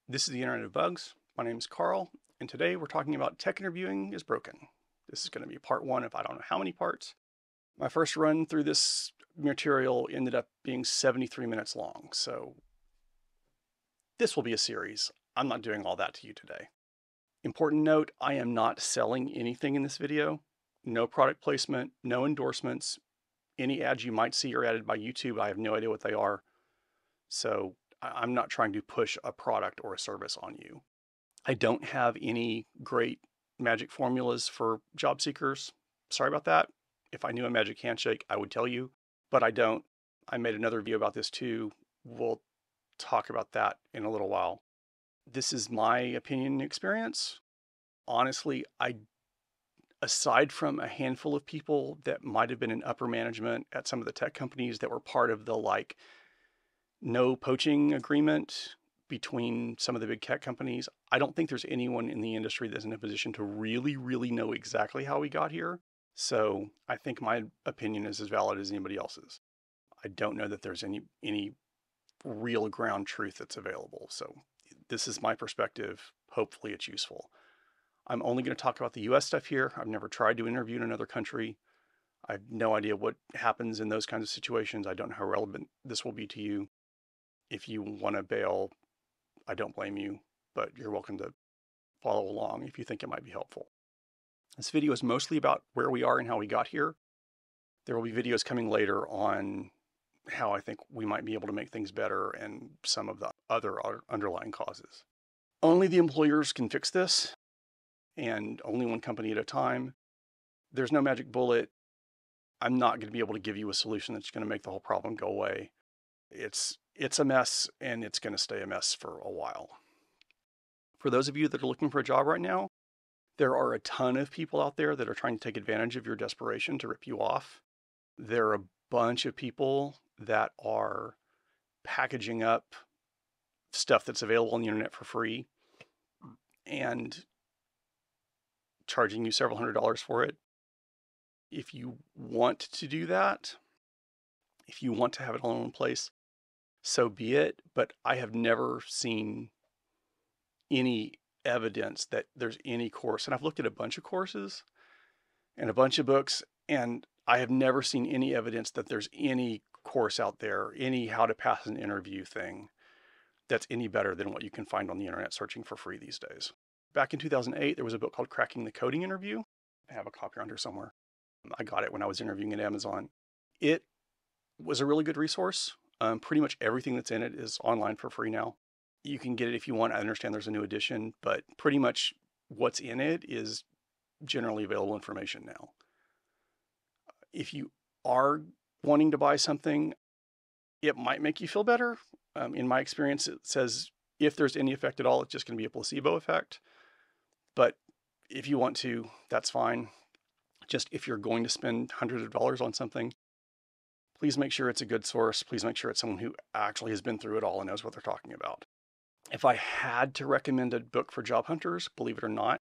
This is the Internet of Bugs. My name is Carl, and today we're talking about tech interviewing is broken. This is going to be part one of I don't know how many parts. My first run through this material ended up being 73 minutes long, so this will be a series. I'm not doing all that to you today. Important note, I am not selling anything in this video. No product placement, no endorsements. Any ads you might see are added by YouTube. I have no idea what they are. So I'm not trying to push a product or a service on you. I don't have any great magic formulas for job seekers. Sorry about that. If I knew a magic handshake, I would tell you, but I don't. I made another video about this too. We'll talk about that in a little while. This is my opinion and experience. Honestly, aside from a handful of people that might have been in upper management at some of the tech companies that were part of the no poaching agreement between some of the big tech companies, I don't think there's anyone in the industry that's in a position to really, really know exactly how we got here. So I think my opinion is as valid as anybody else's. I don't know that there's any real ground truth that's available. So this is my perspective. Hopefully it's useful. I'm only going to talk about the US stuff here. I've never tried to interview in another country. I have no idea what happens in those kinds of situations. I don't know how relevant this will be to you. If you want to bail, I don't blame you, but you're welcome to follow along if you think it might be helpful. This video is mostly about where we are and how we got here. There will be videos coming later on how I think we might be able to make things better and some of the other underlying causes. Only the employers can fix this, and only one company at a time. There's no magic bullet. I'm not going to be able to give you a solution that's going to make the whole problem go away. It's a mess, and it's going to stay a mess for a while. For those of you that are looking for a job right now, there are a ton of people out there that are trying to take advantage of your desperation to rip you off. There are a bunch of people that are packaging up stuff that's available on the internet for free and charging you several $100s for it. If you want to do that, if you want to have it all in one place, so be it. But I have never seen any evidence that there's any course, and I've looked at a bunch of courses and a bunch of books, and I have never seen any evidence that there's any course out there, any how to pass an interview thing that's any better than what you can find on the internet searching for free these days. Back in 2008, there was a book called Cracking the Coding Interview. I have a copy around here somewhere. I got it when I was interviewing at Amazon. It was a really good resource. Pretty much everything that's in it is online for free now. You can get it if you want. I understand there's a new edition, but pretty much what's in it is generally available information now. If you are wanting to buy something, it might make you feel better. In my experience, it says if there's any effect at all, it's just going to be a placebo effect. But if you want to, that's fine. Just if you're going to spend hundreds of dollars on something, please make sure it's a good source. Please make sure it's someone who actually has been through it all and knows what they're talking about. If I had to recommend a book for job hunters, believe it or not,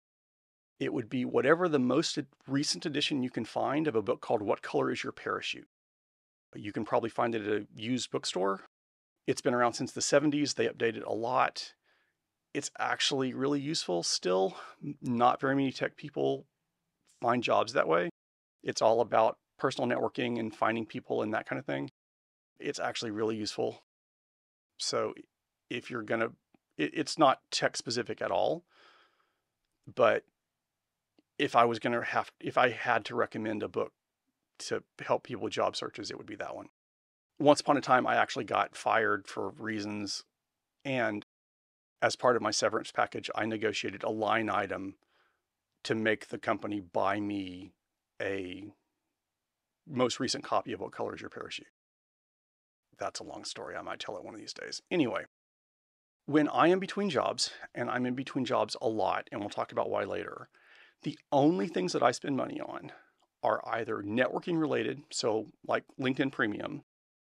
it would be whatever the most recent edition you can find of a book called What Color is Your Parachute? You can probably find it at a used bookstore. It's been around since the 70s. They update it a lot. It's actually really useful still. Not very many tech people find jobs that way. It's all about personal networking and finding people and that kind of thing. It's actually really useful. So if you're going to, it's not tech specific at all, but if I had to recommend a book to help people with job searches, it would be that one. Once upon a time, I actually got fired for reasons, and as part of my severance package, I negotiated a line item to make the company buy me a most recent copy of What Color is Your Parachute? That's a long story. I might tell it one of these days. Anyway, when I am between jobs, and I'm in between jobs a lot, and we'll talk about why later, the only things that I spend money on are either networking related, so like LinkedIn Premium,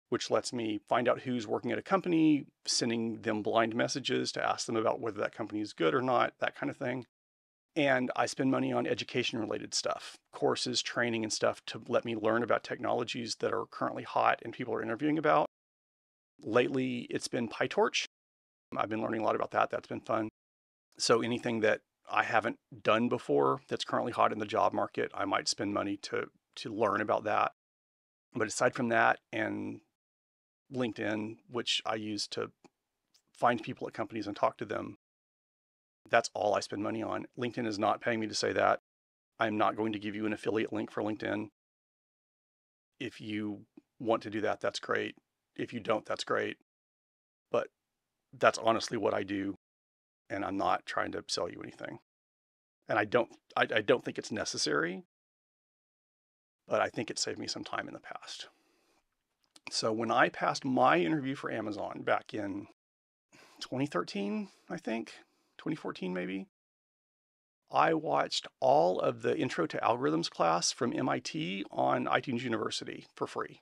which lets me find out who's working at a company, sending them blind messages to ask them about whether that company is good or not, that kind of thing. And I spend money on education related stuff, courses, training and stuff to let me learn about technologies that are currently hot and people are interviewing about. Lately, it's been PyTorch. I've been learning a lot about that. That's been fun. So anything that I haven't done before that's currently hot in the job market, I might spend money to learn about that. But aside from that and LinkedIn, which I use to find people at companies and talk to them, that's all I spend money on. LinkedIn is not paying me to say that. I'm not going to give you an affiliate link for LinkedIn. If you want to do that, that's great. If you don't, that's great. But that's honestly what I do, and I'm not trying to sell you anything. And I don't think it's necessary, but I think it saved me some time in the past. So when I passed my interview for Amazon back in 2013, I think, 2014 maybe, I watched all of the Intro to Algorithms class from MIT on iTunes University for free.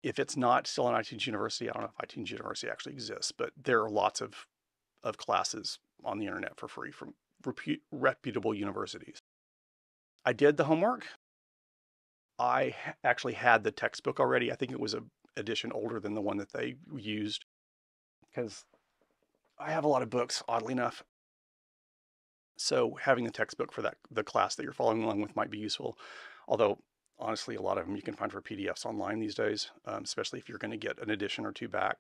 If it's not still on iTunes University, I don't know if iTunes University actually exists, but there are lots of classes on the internet for free from reputable universities. I did the homework. I actually had the textbook already. I think it was an edition older than the one that they used, because I have a lot of books, oddly enough. So having the textbook for the class that you're following along with might be useful. Although, honestly, a lot of them you can find for PDFs online these days, especially if you're going to get an edition or two back.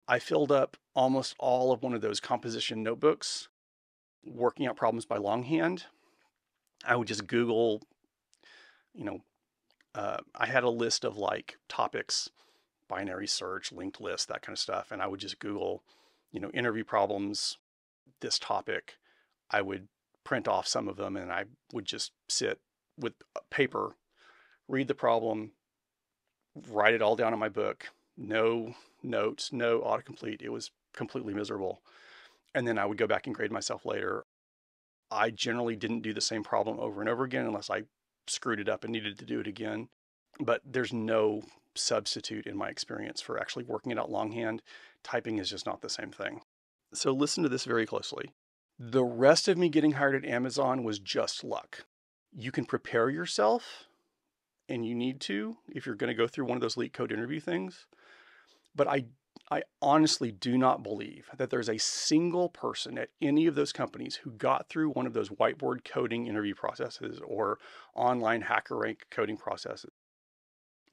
I filled up almost all of one of those composition notebooks, working out problems by longhand. I would just Google, I had a list of like topics, binary search, linked list, that kind of stuff. And I would just Google, interview problems, this topic. I would print off some of them, and I would just sit with paper, read the problem, write it all down in my book. No notes, no autocomplete. It was completely miserable. And then I would go back and grade myself later. I generally didn't do the same problem over and over again unless I screwed it up and needed to do it again. But there's no substitute in my experience for actually working it out longhand. Typing is just not the same thing. So listen to this very closely. The rest of me getting hired at Amazon was just luck. You can prepare yourself, and you need to if you're going to go through one of those LeetCode interview things. But I honestly do not believe that there's a single person at any of those companies who got through one of those whiteboard coding interview processes or online HackerRank coding processes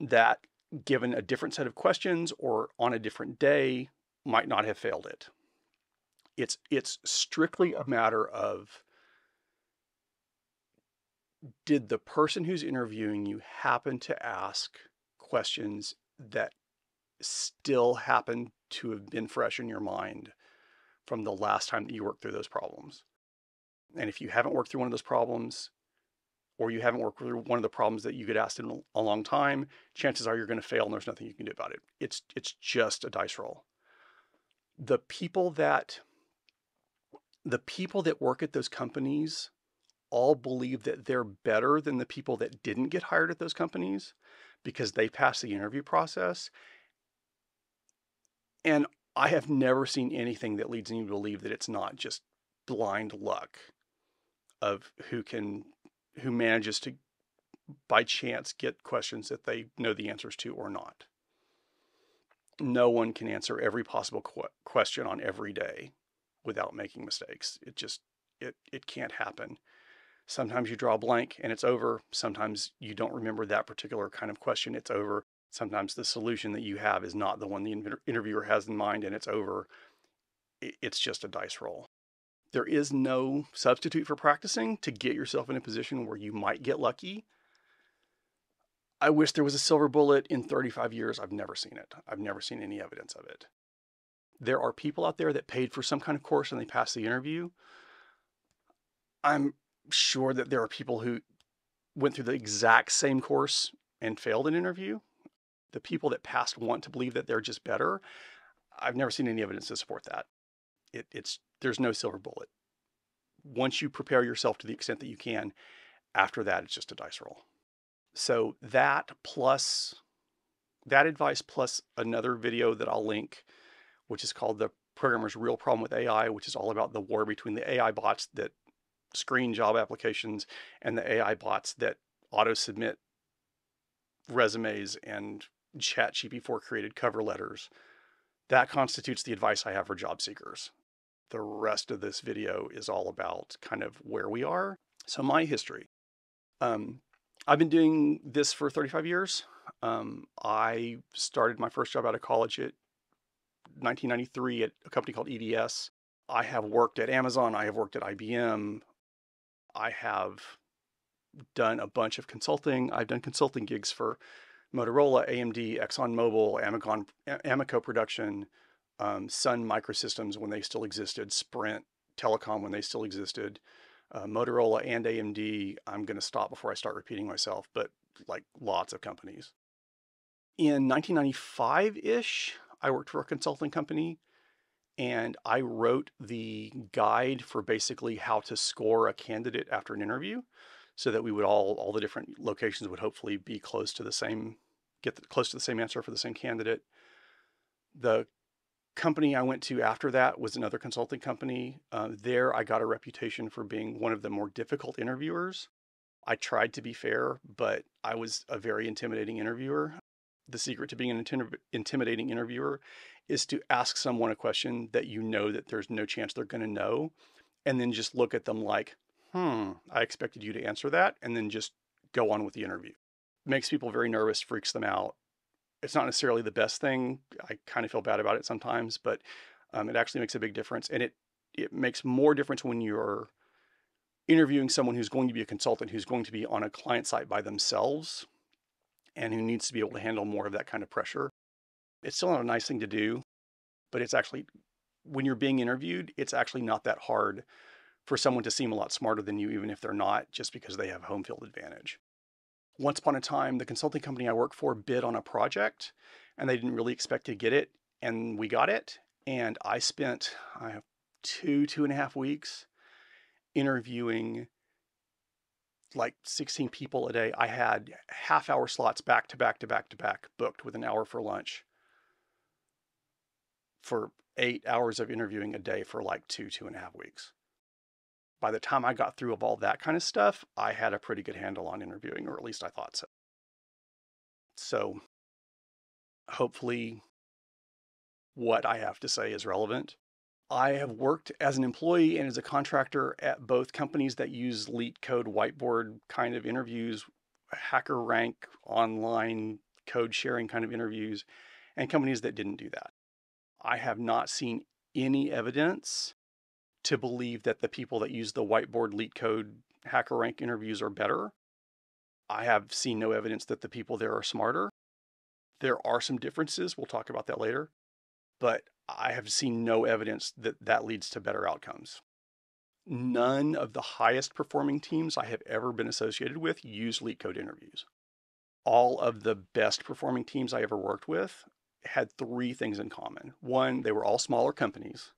that, given a different set of questions or on a different day, might not have failed it. It's strictly a matter of, did the person who's interviewing you happen to ask questions that still happen to have been fresh in your mind from the last time that you worked through those problems? And if you haven't worked through one of those problems, or you haven't worked through one of the problems that you get asked in a long time, chances are you're going to fail and there's nothing you can do about it. It's just a dice roll. The people that work at those companies all believe that they're better than the people that didn't get hired at those companies because they passed the interview process. And I have never seen anything that leads me to believe that it's not just blind luck of who manages to, by chance, get questions that they know the answers to or not. No one can answer every possible question on every day without making mistakes. It can't happen. Sometimes you draw a blank and it's over. Sometimes you don't remember that particular kind of question. It's over. Sometimes the solution that you have is not the one the interviewer has in mind, and it's over. It's just a dice roll. There is no substitute for practicing to get yourself in a position where you might get lucky. I wish there was a silver bullet. In 35 years, I've never seen it. I've never seen any evidence of it. There are people out there that paid for some kind of course and they passed the interview. I'm sure that there are people who went through the exact same course and failed an interview. The people that passed want to believe that they're just better. I've never seen any evidence to support that. There's no silver bullet. Once you prepare yourself to the extent that you can, after that, it's just a dice roll. So that advice plus another video that I'll link, which is called The Programmer's Real Problem with AI, which is all about the war between the AI bots that screen job applications and the AI bots that auto-submit resumes and ChatGPT-4 created cover letters That constitutes the advice I have for job seekers. The rest of this video is all about kind of where we are. So my history. I've been doing this for 35 years. I started my first job out of college at 1993 at a company called EDS. I have worked at Amazon. I have worked at IBM. I have done a bunch of consulting. I've done consulting gigs for Motorola, AMD, ExxonMobil, Amoco Production, Sun Microsystems when they still existed, Sprint Telecom when they still existed, Motorola and AMD. I'm going to stop before I start repeating myself, but like lots of companies. In 1995-ish, I worked for a consulting company, and I wrote the guide for basically how to score a candidate after an interview, so that we would all the different locations would hopefully be close to the same, close to the same answer for the same candidate. The company I went to after that was another consulting company. There I got a reputation for being one of the more difficult interviewers. I tried to be fair, but I was a very intimidating interviewer. The secret to being an intimidating interviewer is to ask someone a question that you know that there's no chance they're going to know, and then just look at them like, I expected you to answer that, and then just go on with the interview. It makes people very nervous, freaks them out. It's not necessarily the best thing. I kind of feel bad about it sometimes, but it actually makes a big difference. And it makes more difference when you're interviewing someone who's going to be a consultant, who's going to be on a client site by themselves, and who needs to be able to handle more of that kind of pressure. It's still not a nice thing to do, but it's actually, when you're being interviewed, it's actually not that hard for someone to seem a lot smarter than you, even if they're not, just because they have home field advantage. Once upon a time, the consulting company I worked for bid on a project, and they didn't really expect to get it, and we got it. And I spent 2.5 weeks interviewing like 16 people a day. I had half-hour slots back to back to back to back, booked with an hour for lunch, for 8 hours of interviewing a day for like 2.5 weeks. By the time I got through of all that kind of stuff, I had a pretty good handle on interviewing, or at least I thought so. So hopefully what I have to say is relevant. I have worked as an employee and as a contractor at both companies that use LeetCode whiteboard kind of interviews, hacker rank, online code sharing kind of interviews, and companies that didn't do that. I have not seen any evidence to believe that the people that use the whiteboard LeetCode hacker rank interviews are better. I have seen no evidence that the people there are smarter. There are some differences. We'll talk about that later. But I have seen no evidence that that leads to better outcomes. None of the highest performing teams I have ever been associated with use LeetCode interviews. All of the best performing teams I ever worked with had 3 things in common. 1, they were all smaller companies.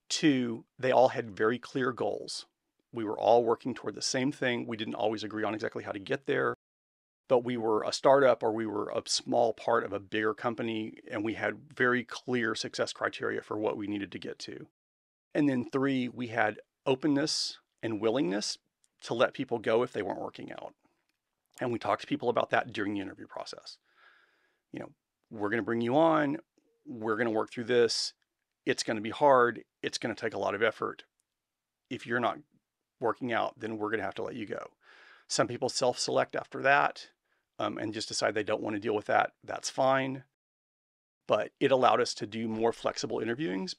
2, they all had very clear goals. We were all working toward the same thing. We didn't always agree on exactly how to get there, but we were a startup or we were a small part of a bigger company, and we had very clear success criteria for what we needed to get to. And then 3, we had openness and willingness to let people go if they weren't working out. And we talked to people about that during the interview process. You know, we're going to bring you on. We're going to work through this. It's going to be hard. It's going to take a lot of effort. If you're not working out, then we're going to have to let you go. Some people self-select after that and just decide they don't want to deal with that. That's fine. But it allowed us to do more flexible interviewings.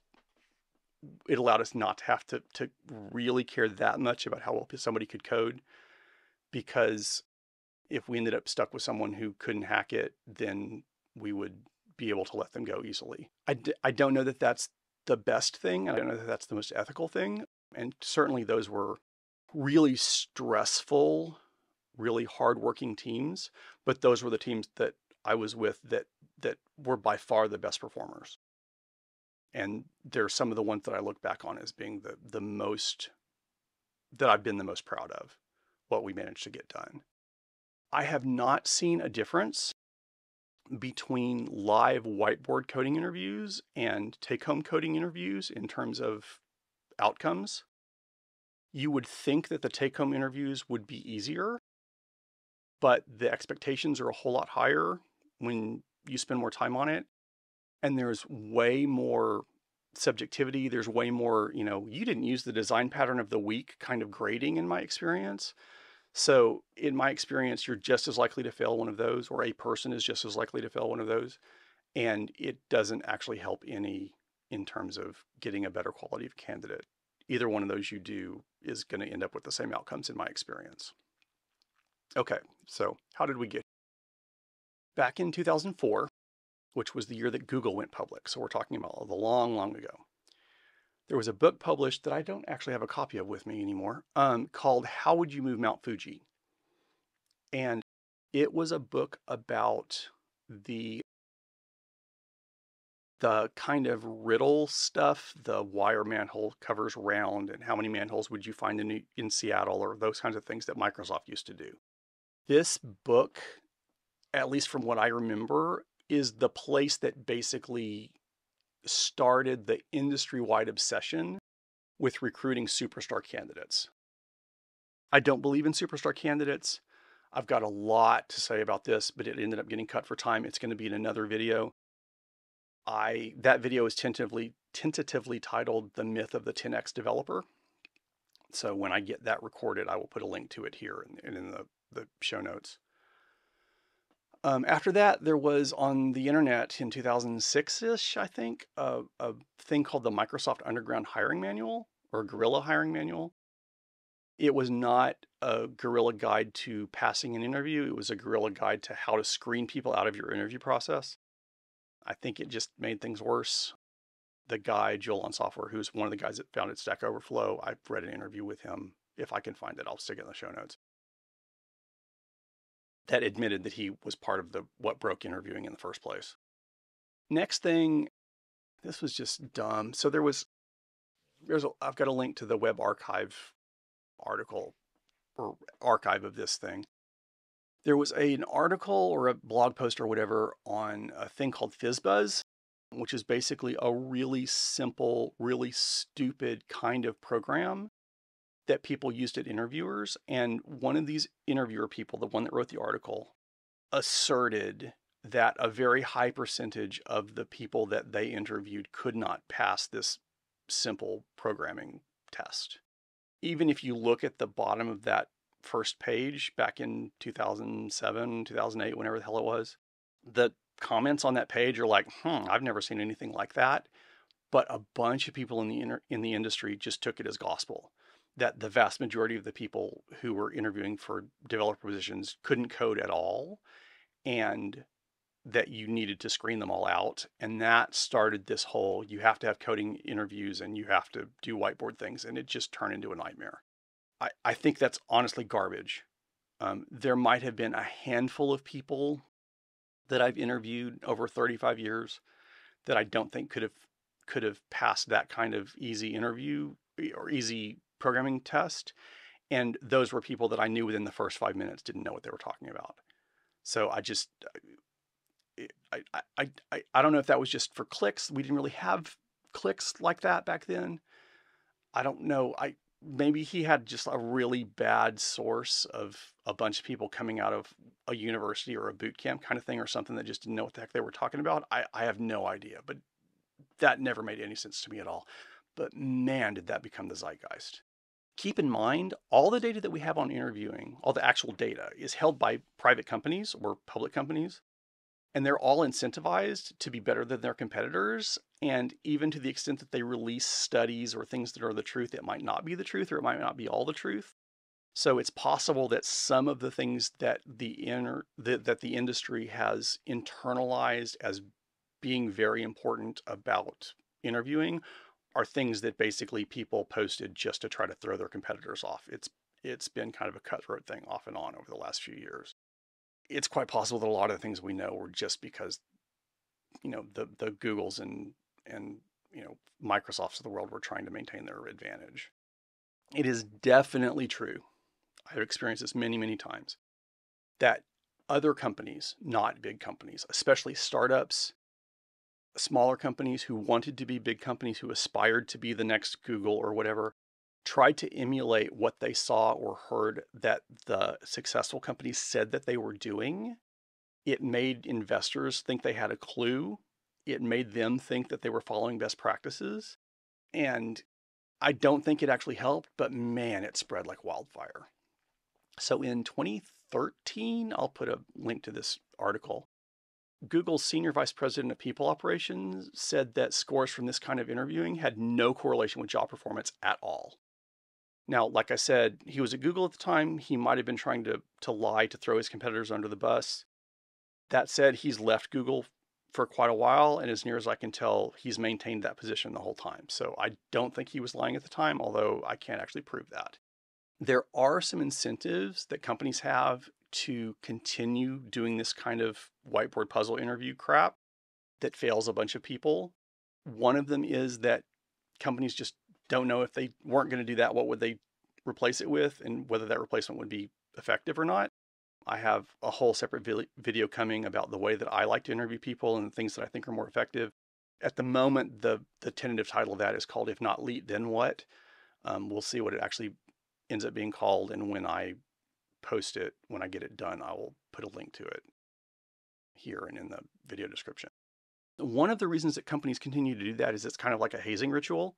It allowed us not to have to really care that much about how well somebody could code, because if we ended up stuck with someone who couldn't hack it, then we would be able to let them go easily. I don't know that that's the best thing. I don't know that that's the most ethical thing. And certainly those were really stressful, really hardworking teams, but those were the teams that I was with that were by far the best performers. And they're some of the ones that I look back on as being the most, that I've been the most proud of, what we managed to get done. I have not seen a difference between live whiteboard coding interviews and take-home coding interviews in terms of outcomes. You would think that the take-home interviews would be easier, but the expectations are a whole lot higher when you spend more time on it. and there's way more subjectivity. There's way more, you didn't use the design pattern of the week kind of grading in my experience. So in my experience, you're just as likely to fail one of those, or a person is just as likely to fail one of those. And it doesn't actually help any in terms of getting a better quality of candidate. Either one of those you do is going to end up with the same outcomes in my experience. Okay, so how did we get? Back in 2004, which was the year that Google went public, so we're talking about the long, long ago, there was a book published that I don't actually have a copy of with me anymore, called How Would You Move Mount Fuji? And it was a book about the kind of riddle stuff, the why are manhole covers round and how many manholes would you find in Seattle, or those kinds of things that Microsoft used to do. This book, at least from what I remember, is the place that basically started the industry-wide obsession with recruiting superstar candidates. I don't believe in superstar candidates. I've got a lot to say about this, but it ended up getting cut for time. It's going to be in another video. That video is tentatively titled The Myth of the 10x Developer. So when I get that recorded, I will put a link to it here and in the show notes. After that, there was on the internet in 2006-ish, I think, a thing called the Microsoft Underground Hiring Manual, or Guerrilla Hiring Manual. It was not a guerrilla guide to passing an interview. It was a guerrilla guide to how to screen people out of your interview process. I think it just made things worse. The guy, Joel on Software, who's one of the guys that founded Stack Overflow, I've read an interview with him. If I can find it, I'll stick it in the show notes. That admitted that he was part of what broke interviewing in the first place. Next thing, this was just dumb. So I've got a link to the web archive article or archive of this thing. There was an article or a blog post or whatever on a thing called FizzBuzz, which is basically a really simple, really stupid kind of program that people used at interviewers. And one of these interviewer people, the one that wrote the article, asserted that a very high percentage of the people that they interviewed could not pass this simple programming test. Even if you look at the bottom of that first page back in 2007, 2008, whenever the hell it was, the comments on that page are like, I've never seen anything like that. But a bunch of people in the industry just took it as gospel that the vast majority of the people who were interviewing for developer positions couldn't code at all, and that you needed to screen them all out. And that started this whole, you have to have coding interviews and you have to do whiteboard things. And it just turned into a nightmare. I think that's honestly garbage. There might have been a handful of people that I've interviewed over 35 years that I don't think could have passed that kind of easy interview or easy programming test. And those were people that I knew within the first 5 minutes didn't know what they were talking about. So I don't know if that was just for clicks. We didn't really have clicks like that back then. I don't know. Maybe he had just a really bad source of a bunch of people coming out of a university or a boot camp kind of thing, or something that just didn't know what the heck they were talking about. I have no idea, but that never made any sense to me at all. But man, did that become the zeitgeist. Keep in mind, all the data that we have on interviewing, all the actual data, is held by private companies or public companies. And they're all incentivized to be better than their competitors. And even to the extent that they release studies or things that are the truth, it might not be the truth, or it might not be all the truth. So it's possible that some of the things that the industry has internalized as being very important about interviewing are things that basically people posted just to try to throw their competitors off. It's been kind of a cutthroat thing off and on over the last few years. It's quite possible that a lot of the things we know were just because, the Googles and Microsofts of the world were trying to maintain their advantage. It is definitely true, I've experienced this many, many times, that other companies, not big companies, especially startups, smaller companies who wanted to be big companies, who aspired to be the next Google or whatever, tried to emulate what they saw or heard that the successful companies said that they were doing. It made investors think they had a clue. it made them think that they were following best practices. And I don't think it actually helped, but man, it spread like wildfire. So in 2013, I'll put a link to this article. Google's senior vice president of people operations said that scores from this kind of interviewing had no correlation with job performance at all. Now, like I said, he was at Google at the time. He might have been trying to lie to throw his competitors under the bus. That said, he's left Google for quite a while, and as near as I can tell, he's maintained that position the whole time. So I don't think he was lying at the time, although I can't actually prove that. There are some incentives that companies have to continue doing this kind of whiteboard puzzle interview crap that fails a bunch of people. One of them is that companies just don't know if they weren't going to do that, what would they replace it with, and whether that replacement would be effective or not. I have a whole separate video coming about the way that I like to interview people and the things that I think are more effective. At the moment, the tentative title of that is called If Not Leet, Then What? We'll see what it actually ends up being called, and when I post it, when I get it done, I will put a link to it here and in the video description. One of the reasons that companies continue to do that is it's kind of like a hazing ritual.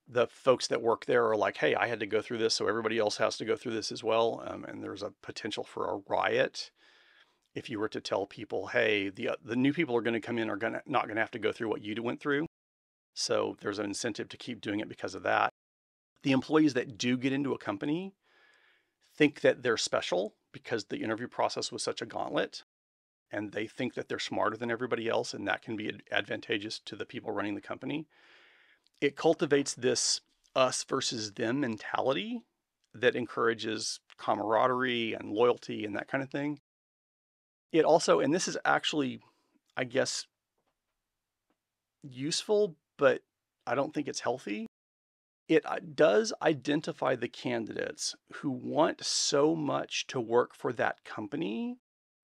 The folks that work there are like, hey, I had to go through this, so everybody else has to go through this as well. And there's a potential for a riot if you were to tell people, hey, the new people are going to come in are not going to have to go through what you went through. So there's an incentive to keep doing it because of that. The employees that do get into a company think that they're special because the interview process was such a gauntlet, and they think that they're smarter than everybody else, and that can be advantageous to the people running the company. It cultivates this us versus them mentality that encourages camaraderie and loyalty and that kind of thing. It also, and this is actually, I guess, useful, but I don't think it's healthy. It does identify the candidates who want so much to work for that company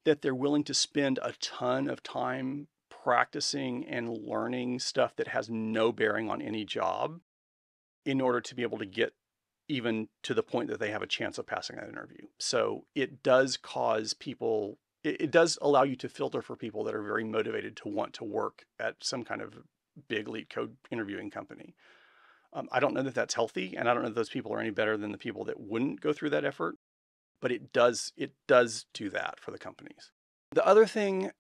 that they're willing to spend a ton of time practicing and learning stuff that has no bearing on any job in order to be able to get even to the point that they have a chance of passing that interview. So it does cause people, it does allow you to filter for people that are very motivated to want to work at some kind of big LeetCode interviewing company. I don't know that that's healthy, and I don't know that those people are any better than the people that wouldn't go through that effort, but it does do that for the companies. The other thing,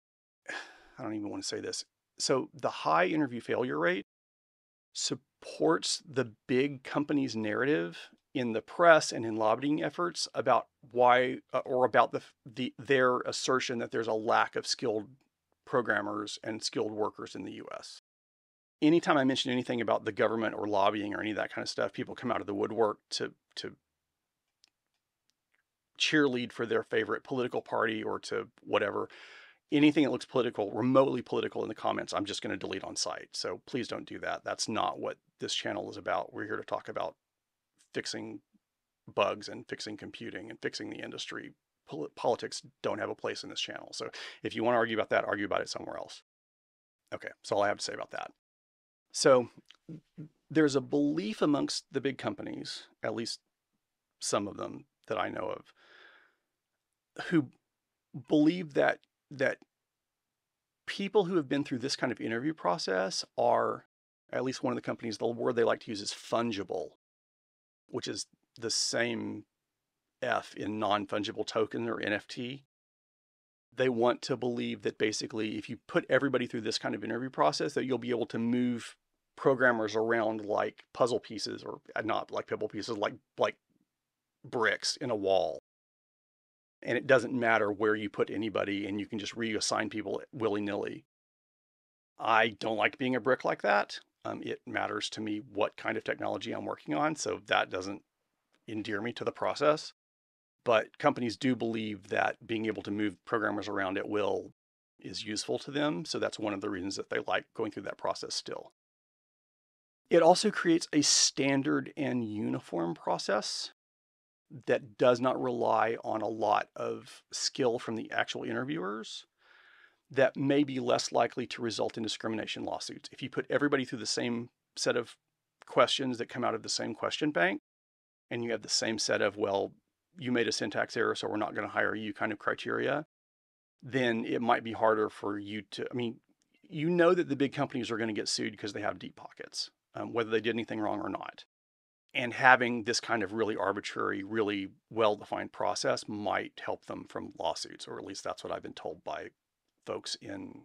I don't even want to say this. So the high interview failure rate supports the big company's narrative in the press and in lobbying efforts about why, or about their assertion that there's a lack of skilled programmers and skilled workers in the US. Anytime I mention anything about the government or lobbying or any of that kind of stuff, people come out of the woodwork to cheerlead for their favorite political party or to whatever. Anything that looks political, remotely political in the comments, I'm just going to delete on site. So please don't do that. That's not what this channel is about. We're here to talk about fixing bugs and fixing computing and fixing the industry. Politics don't have a place in this channel. So if you want to argue about that, argue about it somewhere else. Okay, that's all I have to say about that. So there's a belief amongst the big companies, at least some of them that I know of, who believe that people who have been through this kind of interview process are, at least one of the companies, the word they like to use is fungible, which is the same F in non-fungible token or NFT. They want to believe that basically if you put everybody through this kind of interview process, that you'll be able to move programmers around like puzzle pieces, or not like pebble pieces, like bricks in a wall. And it doesn't matter where you put anybody, and you can just reassign people willy-nilly. I don't like being a brick like that. It matters to me what kind of technology I'm working on, so that doesn't endear me to the process. But companies do believe that being able to move programmers around at will is useful to them, so that's one of the reasons that they like going through that process still. It also creates a standard and uniform process that does not rely on a lot of skill from the actual interviewers, that may be less likely to result in discrimination lawsuits. If you put everybody through the same set of questions that come out of the same question bank, and you have the same set of, well, you made a syntax error, so we're not going to hire you kind of criteria, then it might be harder for you to, you know that the big companies are going to get sued because they have deep pockets, whether they did anything wrong or not. And having this kind of really arbitrary, really well-defined process might help them from lawsuits, or at least that's what I've been told by folks in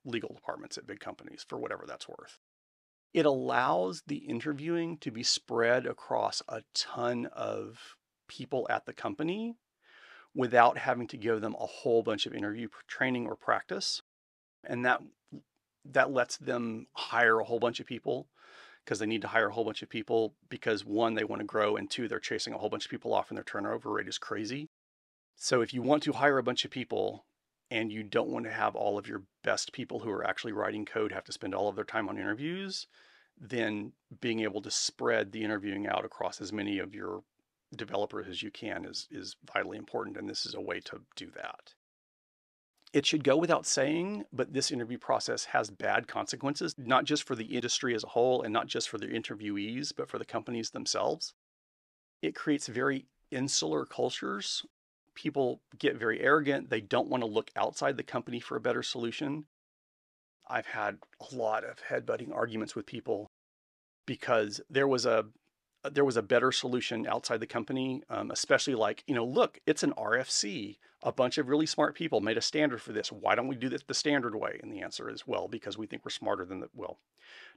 legal departments at big companies, for whatever that's worth. It allows the interviewing to be spread across a ton of people at the company without having to give them a whole bunch of interview training or practice. And that lets them hire a whole bunch of people, because they need to hire a whole bunch of people because, one, they want to grow, and two, they're chasing a whole bunch of people off and their turnover rate is crazy. So if you want to hire a bunch of people and you don't want to have all of your best people who are actually writing code have to spend all of their time on interviews, then being able to spread the interviewing out across as many of your developers as you can is vitally important, and this is a way to do that. It should go without saying, but this interview process has bad consequences, not just for the industry as a whole and not just for the interviewees, but for the companies themselves. It creates very insular cultures. People get very arrogant. They don't want to look outside the company for a better solution. I've had a lot of headbutting arguments with people because there was a better solution outside the company, especially like, look, it's an RFC. A bunch of really smart people made a standard for this. Why don't we do this the standard way? And the answer is, well, because we think we're smarter than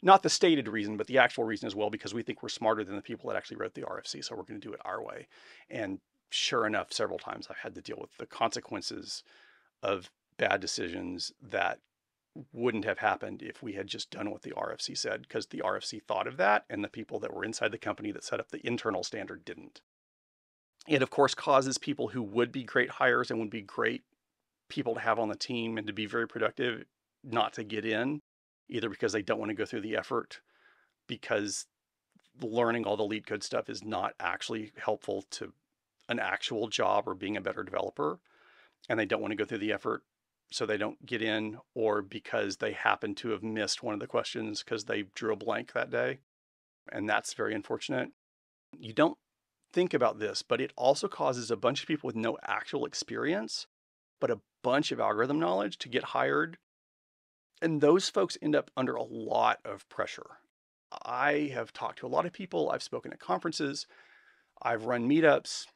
not the stated reason, but the actual reason is, well, because we think we're smarter than the people that actually wrote the RFC. So we're going to do it our way. And sure enough, several times I've had to deal with the consequences of bad decisions that wouldn't have happened if we had just done what the RFC said, because the RFC thought of that and the people that were inside the company that set up the internal standard didn't. It, of course, causes people who would be great hires and would be great people to have on the team and to be very productive not to get in, either because they don't want to go through the effort, because learning all the LeetCode stuff is not actually helpful to an actual job or being a better developer, and they don't want to go through the effort, so they don't get in, or because they happen to have missed one of the questions because they drew a blank that day. And that's very unfortunate. You don't think about this, but it also causes a bunch of people with no actual experience, but a bunch of algorithm knowledge to get hired. And those folks end up under a lot of pressure. I have talked to a lot of people. I've spoken at conferences. I've run meetups.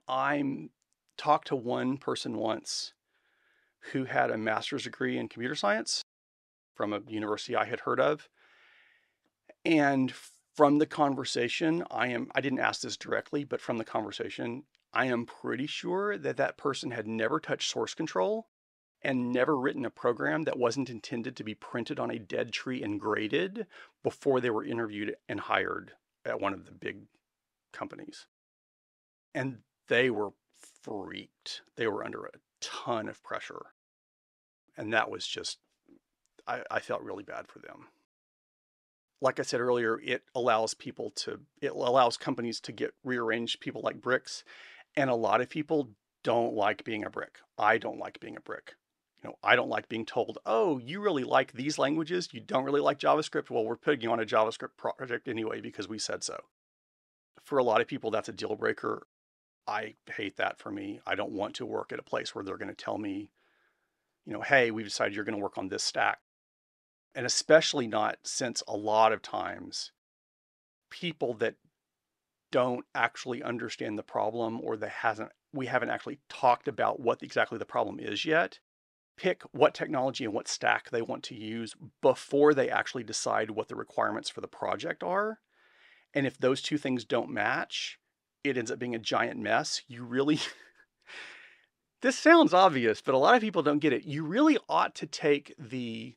I talked to one person once who had a master's degree in computer science from a university I had heard of. And from the conversation, I didn't ask this directly, but from the conversation, I am pretty sure that that person had never touched source control and never written a program that wasn't intended to be printed on a dead tree and graded before they were interviewed and hired at one of the big companies. And they were freaked. They were under a ton of pressure. And that was just, I felt really bad for them. Like I said earlier, it allows companies to get rearranged people like bricks. And a lot of people don't like being a brick. I don't like being a brick. I don't like being told, oh, you really like these languages. You don't really like JavaScript. Well, we're putting you on a JavaScript project anyway because we said so. For a lot of people, that's a deal breaker. I hate that for me. I don't want to work at a place where they're going to tell me, hey, we've decided you're going to work on this stack. And especially not since a lot of times people that don't actually understand the problem, or we haven't actually talked about what exactly the problem is yet, pick what technology and what stack they want to use before they actually decide what the requirements for the project are. And if those two things don't match, it ends up being a giant mess. This sounds obvious, but a lot of people don't get it. You really ought to take the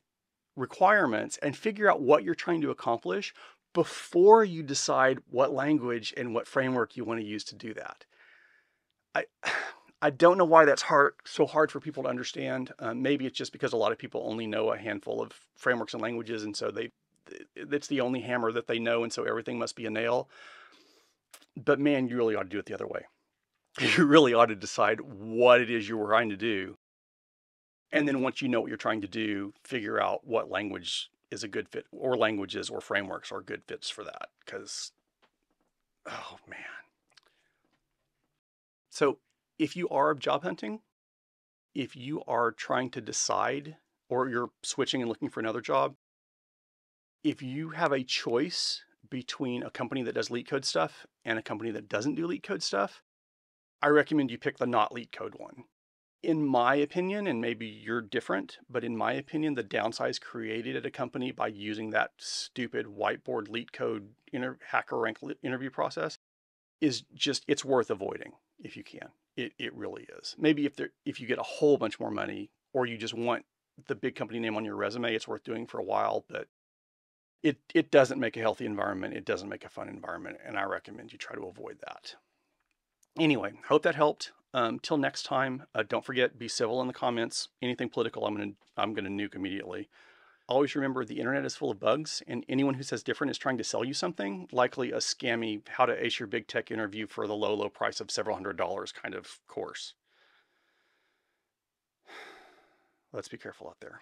requirements and figure out what you're trying to accomplish before you decide what language and what framework you want to use to do that. I don't know why that's so hard for people to understand. Maybe it's just because a lot of people only know a handful of frameworks and languages, and so it's the only hammer that they know, and so everything must be a nail. But man, you really ought to do it the other way. You really ought to decide what it is you're trying to do. And then once you know what you're trying to do, figure out what language is a good fit, or languages or frameworks are good fits for that. Because, oh man. So if you are job hunting, if you are trying to decide or you're switching and looking for another job, if you have a choice between a company that does LeetCode stuff and a company that doesn't do LeetCode stuff, I recommend you pick the not LeetCode one. In my opinion, and maybe you're different, but in my opinion, the downsides created at a company by using that stupid whiteboard LeetCode hacker rank interview process is just, it's worth avoiding if you can. It really is. Maybe if you get a whole bunch more money, or you just want the big company name on your resume, it's worth doing for a while, but it doesn't make a healthy environment. It doesn't make a fun environment, and I recommend you try to avoid that. Anyway, hope that helped. Till next time, don't forget, be civil in the comments. Anything political, I'm gonna nuke immediately. Always remember, the internet is full of bugs, and anyone who says different is trying to sell you something, likely a scammy how to ace your big tech interview for the low price of several $100s kind of course. Let's be careful out there.